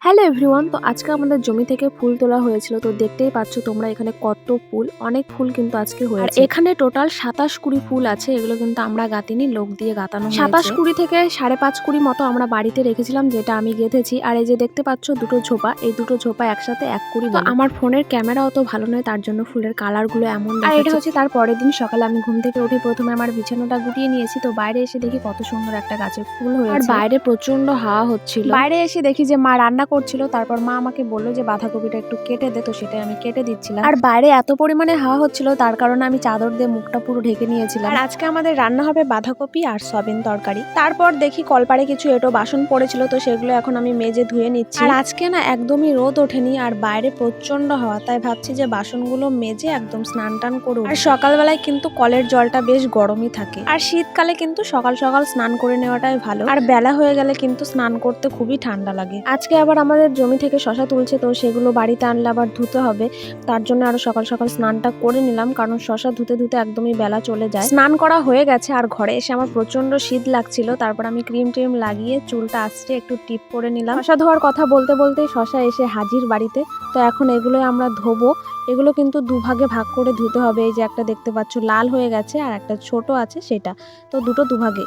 Hello everyone, তো আজকে আমাদের জমি থেকে ফুল তোলা হয়েছিল। তো দেখতেই পাচ্ছ তোমরা এখানে কত ফুল, অনেক ফুল কিন্তু আজকে হয়েছে। আর এখানে টোটাল 27 কুড়ি ফুল আছে। এগুলো কিন্তু আমরা গাঁথিনি, লোক দিয়ে গাঁথানো হয়েছে। 27 কুড়ি থেকে 5.5 কুড়ি মতো আমরা বাড়িতে রেখেছিলাম, যেটা আমি গেঁথেছি। আর এই যে দেখতে পাচ্ছ দুটো ঝোপা, এই দুটো ঝোপা একসাথে 1 কুড়ি। তো আমার ফোনের ক্যামেরা অত ভালো নয়, তার জন্য ফুলের কালার গুলো এমন। আর এটা হচ্ছে তার পরের দিন সকালে আমি ঘুম থেকে উঠে প্রথমে আমার বিছানাটা গুটিয়ে নিয়েছি। তো বাইরে এসে দেখি কত সুন্দর একটা গাছে ফুল হয়েছে। আর বাইরে প্রচন্ড হাওয়া হচ্ছিল। বাইরে এসে দেখি যে মা রান্না করছিল। তারপর মা আমাকে বললো যে বাঁধাকপিটা একটু কেটে দে, তো সেটাই আমি কেটে দিচ্ছিলাম। আর বাইরে এত পরিমাণে হাওয়া হচ্ছিল, তার কারণে আমি চাদর দিয়ে মুখটা পুরো ঢেকে নিয়েছিলাম। আর আজকে আমাদের রান্না হবে বাঁধাকপি আর সয়াবিন তরকারি। তারপর দেখি কলপারে কিছু এঁটো বাসন পড়েছিল, তো সেগুলো এখন আমি মেজে ধুয়ে নিচ্ছি। আর আজকে না একদমই রোদ ওঠেনি, আর বাইরে প্রচন্ড হাওয়া, তাই ভাবছি যে বাসনগুলো মেজে একদম স্নান টান করব। আর সকালবেলায় কিন্তু কলের জলটা বেশ গরমই থাকে, আর শীতকালে কিন্তু সকাল সকাল স্নান করে নেওয়াটাই ভালো। আর বেলা হয়ে গেলে কিন্তু স্নান করতে খুবই ঠান্ডা লাগে। আজকে আবার আমাদের জমি থেকে শশা তুলছে, তো সেগুলো বাড়িতে আনলে আবার ধুতে হবে। তার জন্য আরো সকাল সকাল স্নানটা করে নিলাম, কারণ শশা ধুতে ধুতে একদমই বেলা চলে যায়। স্নান করা হয়ে গেছে, আর ঘরে এসে আমার প্রচন্ড শীত লাগছিল। তারপর আমি ক্রিম ট্রিম লাগিয়ে চুলটা আঁচড়ে একটু টিপ করে নিলাম। শশা ধোয়ার কথা বলতে বলতেই শশা এসে হাজির বাড়িতে। তো এখন এগুলো আমরা ধোবো। এগুলো কিন্তু দুভাগে ভাগ করে ধুতে হবে। এই যে একটা দেখতে পাচ্ছ লাল হয়ে গেছে, আর একটা ছোট আছে সেটা, তো দুটো দুভাগে।